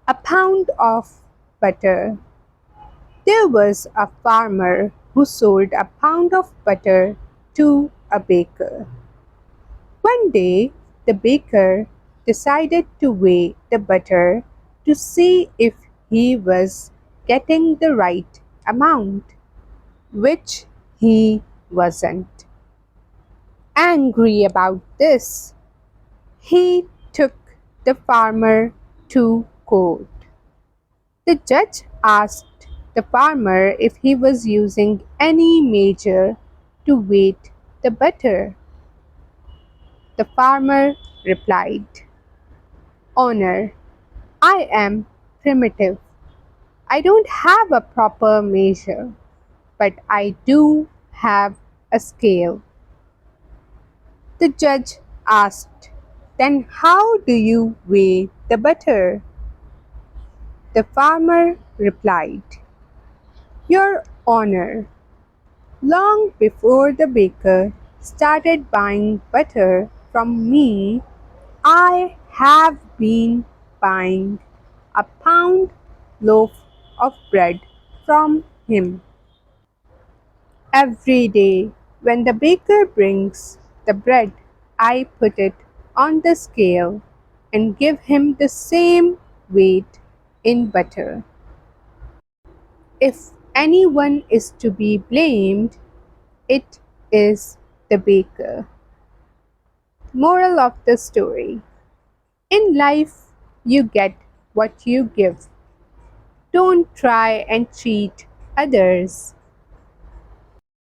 A pound of butter. There was a farmer who sold a pound of butter to a baker. One day, the baker decided to weigh the butter to see if he was getting the right amount, which he wasn't. Angry about this, he took the farmer to court. The judge asked the farmer if he was using any measure to weight the butter. The farmer replied, Honor, I am primitive. I don't have a proper measure, but I do have a scale. The judge asked, Then how do you weigh the butter? The farmer replied, Your Honor, long before the baker started buying butter from me, I have been buying a pound loaf of bread from him. Every day when the baker brings the bread, I put it on the scale and give him the same weight in butter. If anyone is to be blamed, it is the baker. Moral of the story: in life, you get what you give. Don't try and cheat others.